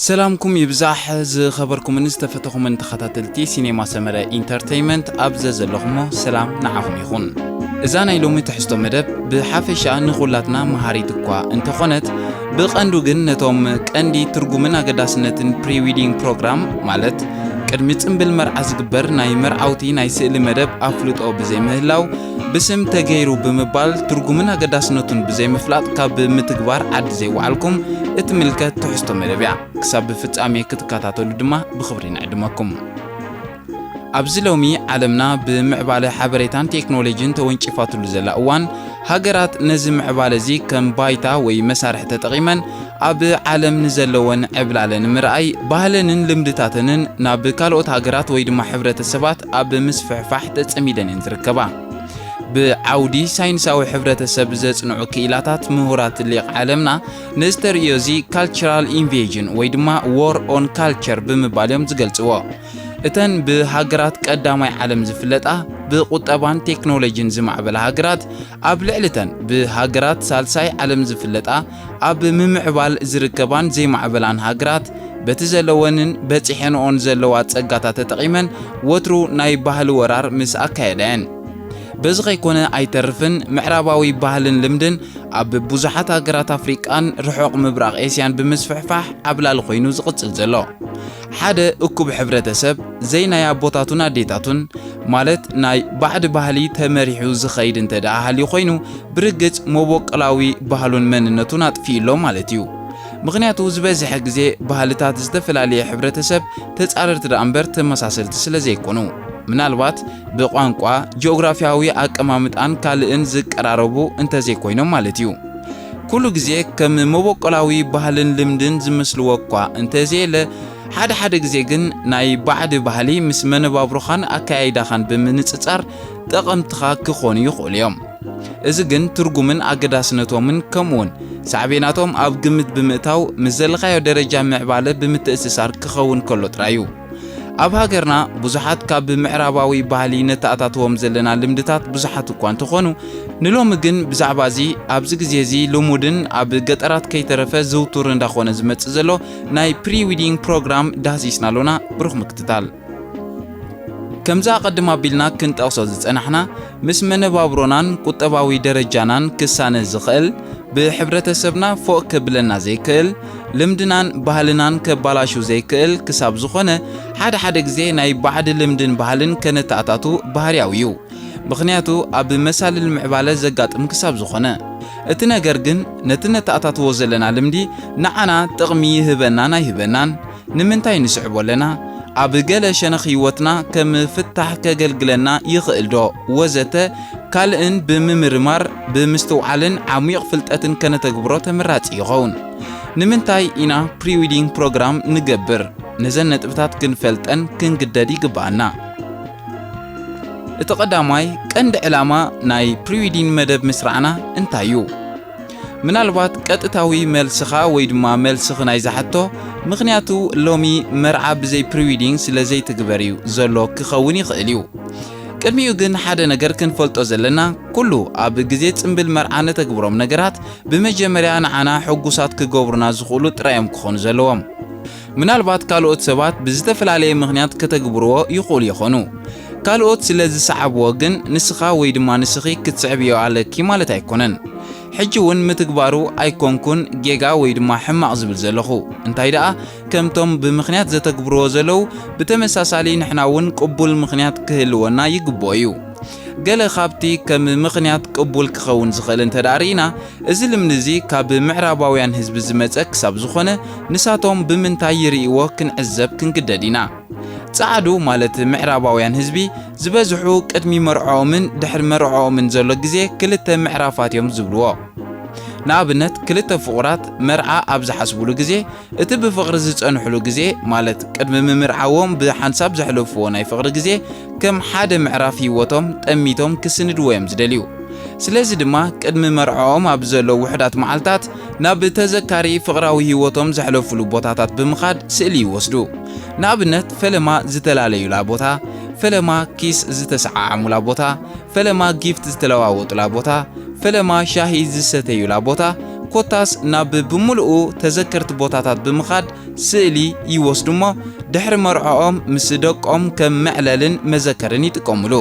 سلامكم يبزح خبركم من استفتكم من تخطاتلتي سينما سمرة انترتينمنت أبزز اللخمو سلام نعاكم يخون إذا نايلومي تحستو مدب بحافشة نخولاتنا مهاريتكوا انت خونت بقندو جن نتوم كاندي ترجمنا قداسنتن pre-wedding program مالت كرمت بالمرأة زقبر ناي مرأوتي ناي سئل مدب أفلوت أو بزي مهلاو بسم تغيرو بمبال ترجمنا قداسنتن بزي مفلات كاب متقبار عد زي وعلكم اتملكت تحستو مدبيع كساب فتامي كتكاتاتولو دما بخبرين عدمكم أبزلومي علمنا بمعبالة حبريتان تكنولوجين توينشفاتو لزلا اوان هاجرات نزم معبالة زي كم بايتا وي مسارح تتقيما أب عالم نزلوان عبلالن مرأي بهلنن لمدتاتنن ناب كالوت هاجرات ويدما حبرة السبات أب مسفحفح تتسميدن انتركبا بعودي ساينساوي حبرة السبزت نوع كيلاتات مهورات اللي عالمنا نستريوزي cultural invasion ويدما war on culture بمباليوم زقلتوا اتن بهاجرات قدامي عالم زفلطه بقطبان تكنولوجين زمعبل هاجرات اب لعلتن بهاجرات سالساي عالم زفلطه اب ممعبال زركبان زي معبلان هاجرات بتزلونن بصحنون زلوات صقاتا تقيمن وترو ناي ባህል ወራር ምስ አካይደን በዝኸ ይኮነ አይተርፍን ምዕራባዊ ባህልን ልምድን ኣብ ብዙሓት ሃገራት አፍሪቃን ርሑቕ ምብራቕ ኤስያን ብምስፍሕፋሕ ኣብላል ኮይኑ ዝቕጽል ዘሎ ሓደ እኩብ ሕብረተሰብ ዘይናይ ኣቦታቱን ኣዴታቱን ማለት ናይ ባዕድ ባህሊ ተመሪሑ ዝኸይድ እንተደኣ ሃልዩ ኮይኑ ብርግጽ መቦቀላዊ ባህሉን መንነቱን ኣጥፊኢሎ ማለት እዩ ምክንያቱ ዝበዝሐ ግዜ ባህልታት ዝተፈላልየ ሕብረተሰብ ተጻረርቲ ዳንበር ተመሳሰልቲ ስለዘይኮኑ ምናልባት በቋንቋ ጂኦግራፊያዊ አቀማምጣን ካልእን ዝቀራረቡ እንተዘይኮይኖም ማለት እዩ ኩሉ ግዜ ከም መቦቀላዊ ባህልን ልምድን ዝመስልወኳ እንተዘይለ ሓደ ግዜ ግን ናይ ባዕድ ባህሊ ምስ መነባብሮኻን ኣካያይዳኻን ብምንጽጻር ጠቐምትኻ ክኾኑ ይኽእሉ እዮም እዚ ግን ትርጉምን ኣገዳስነቶምን ከምውን ሳዕቤናቶም ኣብ ግምት ብምእታው ምዘለኻዮ ደረጃ ምዕባለ ብምትእስሳር ክኸውን ከሎ ጥራዩ ኣብ ሃገርና ብዙሓት ካብ ምዕራባዊ ባህሊ ነታኣታትዎም ዘለና ልምድታት ብዙሓት እኳ እንትኾኑ ንሎሚ ግን ብዛዕባ እዚ ኣብዚ ግዜ እዚ ልሙድን ኣብ ገጠራት ከይተረፈ ዝውቱር እንዳኾነ ዝመጽእ ዘሎ ናይ pre-wedding program ዳሲስናሎና ብሩኽ ምክትታል ከምዛ ቀድማ ቢልና ክንጠቕሶ ዝጸናሕና ምስ መነባብሮናን ቁጠባዊ ደረጃናን ክሳነ ዝኽእል ብሕብረተሰብና ፎቅ ክብለና ዘይክእል ልምድናን ባህልናን ከባላሹ ዘይክእል ክሳብ ዝኾነ ሓደ ግዜ ናይ ባዕድ ልምድን ባህልን ከነታኣታቱ ባህርያዊ እዩ ምክንያቱ ኣብ መሳልል ምዕባለ ዘጋጥም ክሳብ ዝኾነ እቲ ነገር ግን ነቲ ነታኣታትዎ ዘለና ልምዲ ንዓና ጥቕሚ ይህበናን ኣይህበናን ንምንታይ ንስዕቦ ኣለና ኣብ ገለ ሸነኽ ህይወትና ከም ፍታሕ ከገልግለና ይኽእል ዶ ወዘተ ካልእን ብምምርማር ብምስትውዓልን ዓሚቕ ፍልጠትን ከነተግብሮ ተመራጺ ይኸውን ንምንታይ ኢና pre-wedding program ንገብር ነዘን ነጥብታት ክንፈልጠን ክንግደድ ይግባአና እቲ ቀዳማይ ቀንዲ ዕላማ ናይ pre-wedding መደብ ምስራዕና እንታይ እዩ ምናልባት ቀጥታዊ መልስኻ ወይ ድማ መልስኽ ናይ ዝሓቶ ምክንያቱ ሎሚ መርዓ ብዘይ pre-wedding ስለዘይ ትግበር እዩ ዘሎ ክኸውን ይኽእል እዩ ቅድሚኡ ግን ሓደ ነገር ክንፈልጦ ዘለና ኩሉ ኣብ ግዜ ጽምብል መርዓ ነተግብሮም ነገራት ብመጀመርያ ንዓና ሕጉሳት ክገብሩና ዝኽእሉ ጥራዮም ክኾኑ ዘለዎም ምናልባት ካልኦት ሰባት ብዝተፈላለየ ምክንያት ከተግብርዎ ይኽእሉ ይኾኑ ካልኦት ስለዝሰዓብዎ ግን ንስኻ ወይ ድማ ንስኺ ክትስዕብዮ ኣለኪ ማለት ኣይኮነን ሕጂውን ምትግባሩ ኣይኮንኩን ጌጋ ወይ ድማ ሕማቕ ዝብል ዘለኹ እንታይ ደኣ ከምቶም ብምክንያት ዘተግብርዎ ዘለው ብተመሳሳሊ ንሕናውን ቅቡል ምክንያት ክህልወና ይግብኦ እዩ ገለ ካብቲ ከም ምክንያት ቅቡል ክኸውን ዝኽእል እንተዳሪና እዚ ልምዲ እዚ ካብ ምዕራባውያን ህዝቢ ዝመጸ ክሳብ ዝኾነ ንሳቶም ብምንታይ ይርእይዎ ክንዕዘብ ክንግደድ ኢና ጻዕዱ ማለት ምዕራባውያን ህዝቢ ዝበዝሑ ቅድሚ መርዖምን ድሕሪ መርዖምን ዘሎ ግዜ ክልተ ምዕራፋት እዮም ዝብልዎ ንኣብነት ክልተ ፍቑራት መርዓ ኣብ ዝሓስብሉ ግዜ እቲ ብፍቕሪ ዝጸንሕሉ ግዜ ማለት ቅድሚ ምምርዓዎም ብሓንሳብ ዘሕልፍዎ ናይ ፍቕሪ ግዜ ከም ሓደ ምዕራፍ ህይወቶም ጠሚቶም ክስንድዎ እዮም ዝደልዩ ስለዚ ድማ ቅድሚ መርዖም ኣብ ዘሎ ውሕዳት መዓልታት ናብ ተዘካሪ ፍቕራዊ ህይወቶም ዘሕልፍሉ ቦታታት ብምኻድ ስእሊ ይወስዱ ንኣብነት ፈለማ ዝተላለዩላ ቦታ ፈለማ ኪስ ዝተሰዓዓሙላ ቦታ ፈለማ ጊፍት ዝተለዋወጡላ ቦታ ፈለማ ሻሂ ዝሰተዩላ ቦታ ኮታስ ናብ ብምሉኡ ተዘከርቲ ቦታታት ብምኻድ ስእሊ ይወስዱ እሞ ድሕሪ መርዖኦም ምስ ደቆም ከም መዕለልን መዘከርን ይጥቀሙሉ።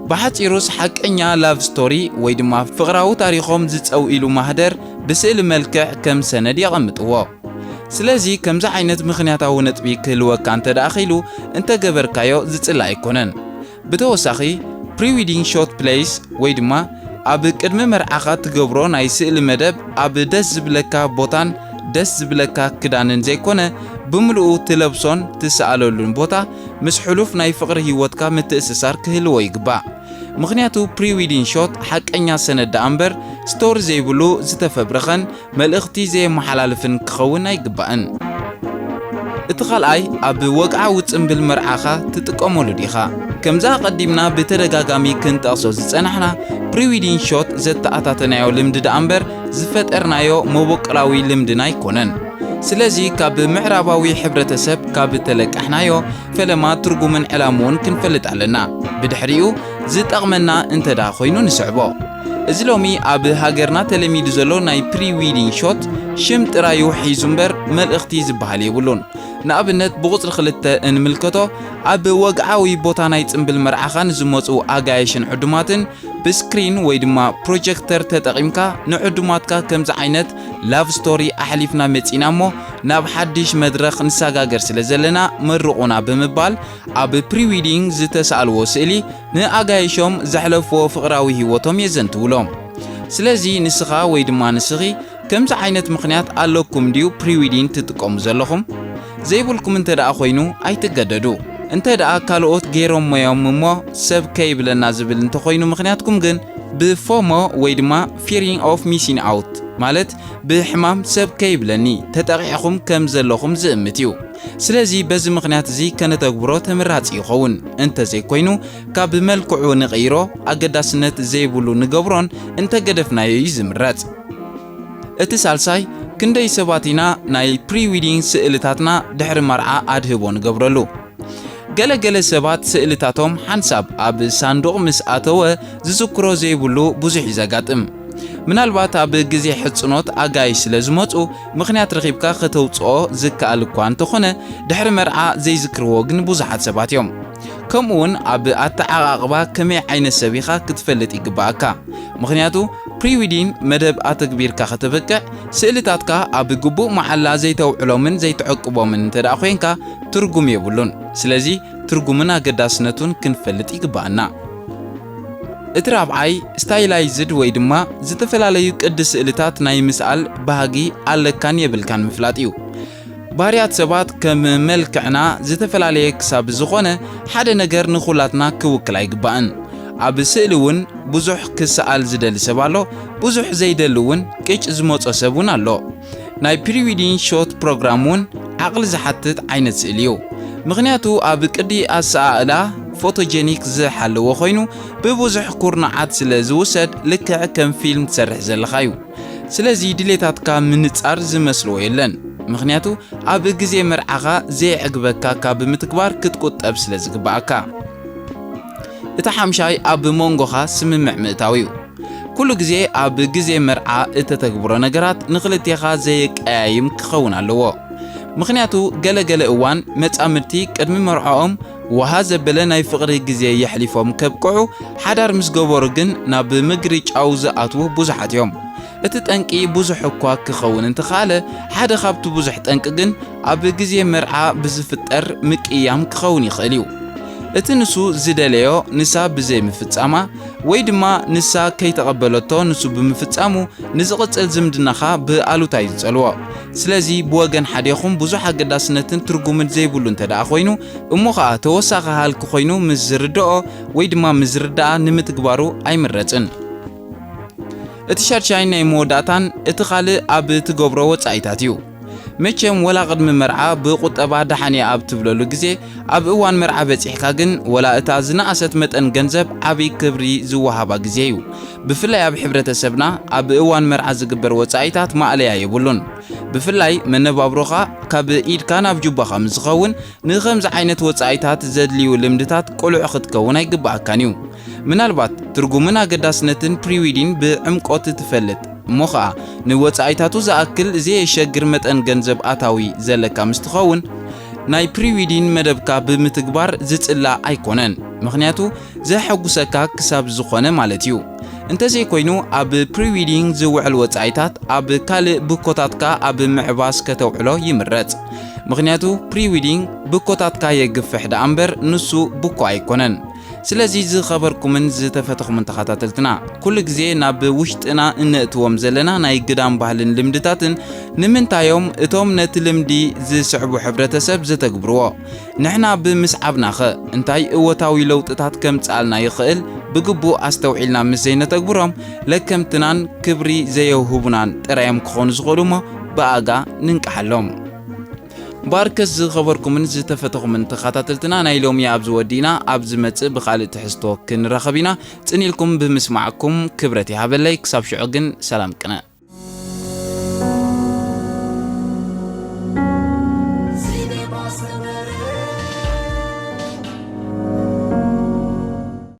ብሓፂሩስ ሓቀኛ ላቭ ስቶሪ ወይ ድማ ፍቕራዊ ታሪኾም ዝፀውኢሉ ማህደር ብስእሊ መልክዕ ከም ሰነድ የቐምጥዎ። ስለዚ ከምዚ ዓይነት ምኽንያታዊ ነጥቢ ክህልወካ እንተደኣኺሉ እንተገበርካዮ ዝፅላ ኣይኮነን። ብተወሳኺ ፕሪዊዲንግ ሾት ፕሌይስ ወይ ድማ ኣብ ቅድሚ መርዓኻ ትገብሮ ናይ ስእሊ መደብ ኣብ ደስ ዝብለካ ቦታን ደስ ዝብለካ ክዳንን ዘይኮነ ብምልኡ ትለብሶን ትሰኣለሉን ቦታ ምስ ሕሉፍ ናይ ፍቕሪ ህይወትካ ምትእስሳር ክህልዎ ይግባእ። ምኽንያቱ ፕሪዊዲንግ ሾት ሓቀኛ ሰነድ ደኣ እምበር ስቶሪ ዘይብሉ ዝተፈብረኸን መልእኽቲ ዘየመሓላልፍን ክኸውን ኣይግባእን። እቲ ኻልኣይ ኣብ ወግዓዊ ጽምብል መርዓኻ ትጥቀመሉ ዲኻ? ከምዛ ቀዲምና ብተደጋጋሚ ክንጠቕሶ ዝጸናሕና ፕሪዊዲንግ ሾት ዘተኣታተናዮ ልምዲ ደኣ እምበር ዝፈጠርናዮ መቦቅላዊ ልምድና ኣይኮነን። ስለዚ ካብ ምዕራባዊ ሕብረተሰብ ካብ ተለቃሕናዮ ፈለማ ትርጉምን ዕላምውን ክንፈልጥ ኣለና። ብድሕሪኡ ዝጠቕመና እንተዳ ኮይኑ ንስዕቦ። እዚ ሎሚ ኣብ ሃገርና ተለሚዱ ዘሎ ናይ ፕሪዊዲንግ ሾት ሽም ጥራዩ ሒዙ እምበር መልእኽቲ ዝበሃል የብሉን። ንኣብነት ብቁፅሪ 2 እንምልከቶ ኣብ ወግዓዊ ቦታ ናይ ጽምብል መርዓኻ ንዝመፁ ኣጋየሽን ዕዱማትን ብስክሪን ወይ ድማ ፕሮጀክተር ተጠቒምካ ንዕዱማትካ ከምዚ ዓይነት ላቭ ስቶሪ ኣሕሊፍና መፂና እሞ ናብ ሓድሽ መድረኽ ንሰጋገር ስለ ዘለና መርቑና ብምባል ኣብ ፕሪዊዲንግ ዝተሰኣልዎ ስእሊ ንኣጋየሾም ዘሕለፍዎ ፍቕራዊ ህይወቶም የዘንትውሎም። ስለዚ ንስኻ ወይ ድማ ንስኺ ከምዚ ዓይነት ምኽንያት ኣለኩም ድዩ ፕሪዊዲንግ ትጥቀሙ ዘለኹም? ዘይብልኩም እንተ ደኣ ኮይኑ ኣይትገደዱ። እንተ ደኣ ካልኦት ገይሮም ሞዮም እሞ ሰብ ከይብለና ዝብል እንተኾይኑ ምኽንያትኩም ግን ብፎሞ ወይ ድማ ፊሪንግ ኦፍ ሚሲንግ ኣውት ማለት ብሕማም ሰብ ከይብለኒ ተጠቂዕኹም ከም ዘለኹም ዝእምት እዩ። ስለዚ በዚ ምኽንያት እዚ ከነተግብሮ ተመራፂ ይኸውን። እንተዘይኮይኑ ካብ መልክዑ ንቕይሮ ኣገዳስነት ዘይብሉ ንገብሮን እንተገደፍናዮ እዩ ዝምረፅ። እቲ ሳልሳይ ክንደይ ሰባት ኢና ናይ ፕሪዊዲንግ ስእልታትና ድሕሪ መርዓ ኣድህቦ ንገብረሉ? ገለገለ ሰባት ስእልታቶም ሓንሳብ ኣብ ሳንዱቕ ምስ ኣተወ ዝዝክሮ ዘይብሉ ብዙሕ ይዘጋጥም። ምናልባት ኣብ ግዜ ሕጽኖት ኣጋይሽ ስለ ዝመፁ ምኽንያት ረኺብካ ከተውፅኦ ዝከኣል እኳ እንተኾነ ድሕሪ መርዓ ዘይዝክርዎ ግን ብዙሓት ሰባት እዮም። ከምኡውን ኣብ ኣተዓቓቕባ ከመይ ዓይነት ሰብ ኢኻ ክትፈልጥ ይግባእካ። ምኽንያቱ ፕሪዊዲንግ መደብ ኣተግቢርካ ከተበቅዕ ስእልታትካ ኣብ ግቡእ መዓላ ዘይተውዕሎምን ዘይተዕቅቦምን እንተ ደኣ ኮንካ ትርጉም የብሉን። ስለዚ ትርጉምን ኣገዳስነቱን ክንፈልጥ ይግባአና። እቲ ራብዓይ ስታይላይዝድ ወይ ድማ ዝተፈላለዩ ቅዲ ስእልታት ናይ ምስኣል ባህጊ ኣለካን የብልካን ምፍላጥ እዩ። ባህርያት ሰባት ከም መልክዕና ዝተፈላለየ ክሳብ ዝኾነ ሓደ ነገር ንኹላትና ክውክል ኣይግባእን። ኣብ ስእሊ እውን ብዙሕ ክሰኣል ዝደሊ ሰብ ኣሎ፣ ብዙሕ ዘይደሊ እውን ቅጭ ዝመፆ ሰብ እውን ኣሎ። ናይ ፕሪዊዲንግ ሾት ፕሮግራም እውን ዓቕሊ ዝሓትት ዓይነት ስእሊ እዩ። ምኽንያቱ ኣብ ቅዲ ኣሰኣእላ ፎቶጀኒክ ዝሓለዎ ኮይኑ ብብዙሕ ኩርናዓት ስለ ዝውሰድ ልክዕ ከም ፊልም ትሰርሕ ዘለኻ እዩ። ስለዚ ድሌታትካ ምንጻር ዝመስልዎ የለን። ምኽንያቱ ኣብ ግዜ መርዓኻ ዘይዕግበካ ካብ ምትግባር ክትቁጠብ ስለ ዝግባእካ። እቲ ሓምሻይ ኣብ መንጎኻ ስምምዕ ምእታው እዩ። ኩሉ ግዜ ኣብ ግዜ መርዓ እተተግብሮ ነገራት ንኽልቴኻ ዘየቀያይም ክኸውን ኣለዎ። ምኽንያቱ ገለገለ እዋን መጻምድቲ ቅድሚ መርዓኦም ወሃ ዘበለ ናይ ፍቕሪ ግዜ የሕሊፎም ከብቅዑ ሓዳር ምስ ገበሩ ግን ናብ ምግሪ ጫው ዝኣትዉ ብዙሓት እዮም። እቲ ጠንቂ ብዙሕ እኳ ክኸውን እንተኻለ ሓደ ካብቲ ብዙሕ ጠንቂ ግን ኣብ ግዜ መርዓ ብዝፍጠር ምቅያም ክኸውን ይኽእል እዩ። እቲ ንሱ ዝደለዮ ንሳ ብዘይ ምፍጻማ ወይ ድማ ንሳ ከይተቐበለቶ ንሱ ብምፍጻሙ ንዝቕጽል ዝምድናኻ ብኣሉታ እዩ ዝጸልዎ። ስለዚ ብወገን ሓደኹም ብዙሕ ኣገዳስነትን ትርጉምን ዘይብሉ እንተ ደኣ ኮይኑ እሞ ከዓ ተወሳኺ ሃልኪ ኮይኑ ምስ ዝርድኦ ወይ ድማ ምስ ዝርዳኣ ንምትግባሩ ኣይምረፅን። እቲ ሻድሻይ ናይ መወዳእታን እቲ ካልእ ኣብ ትገብሮ ወጻኢታት እዩ። መቸም ወላ ቅድሚ መርዓ ብቁጠባ ዳሓኒ ኣብ ትብለሉ ግዜ ኣብ እዋን መርዓ በፂሕካ ግን ወላ እታ ዝነኣሰት መጠን ገንዘብ ዓብይ ክብሪ ዝወሃባ ግዜ እዩ። ብፍላይ ኣብ ሕብረተሰብና ኣብ እዋን መርዓ ዝግበር ወጻኢታት ማዕለያ የብሉን። ብፍላይ መነባብሮኻ ካብ ኢድካ ናብ ጁባኻ ምዝኸውን ንኸምዚ ዓይነት ወጻኢታት ዘድልዩ ልምድታት ቁልዕ ክትከውን ኣይግባእካን እዩ። ምናልባት ትርጉምን ኣገዳስነትን ፕሪዊዲንግ ብዕምቆት ትፈልጥ مخا نوصايتاتو زاكل زي شجر متن ገንዘብ አታዊ ዘለካ ምስትኸውን ናይ ፕሪዊዲን መደብካ ብምትግባር ዝጽላ ኣይኮነን ምክንያቱ ዘሐጉሰካ ክሳብ ዝኾነ ማለት እዩ እንተዘይ ኮይኑ ኣብ ፕሪዊዲንግ ዝውዕል ወጻይታት ኣብ ካልእ ብኮታትካ ኣብ ምዕባስ ከተውዕሎ ይምረጽ ምክንያቱ ፕሪዊዲንግ ብኮታትካ የግፍሕ ዳእምበር ንሱ ብኮ ኣይኮነን ስለዚ ዝኸበርኩምን ዝተፈተኹምን ተኸታተልትና ኩሉ ግዜ ናብ ውሽጥና እንእትዎም ዘለና ናይ ግዳም ባህልን ልምድታትን ንምንታዮም እቶም ነቲ ልምዲ ዝስዕቡ ሕብረተሰብ ዝተግብርዎ ንሕና ብምስዓብናኸ እንታይ እወታዊ ለውጥታት ከምጻልና ይኽእል ብግቡእ ኣስተውዒልና ምስ ዘይነተግብሮም ለከምትናን ክብሪ ዘየውህቡናን ጥራዮም ክኾኑ ዝኽእሉ እሞ ብኣጋ ንንቀሓሎም ባርከስ ዝኸበርኩምን ዝተፈተኹምን ተኸታተልትና ናይ ሎሚ ኣብ ዝወዲና ኣብ ዝመጽእ ብኻልእ ትሕዝቶ ክንረኸብ ኢና ጽኒልኩም ብምስማዕኩም ክብረት ይሃበለይ ክሳብ ሽዑ ግን ሰላም ቅነ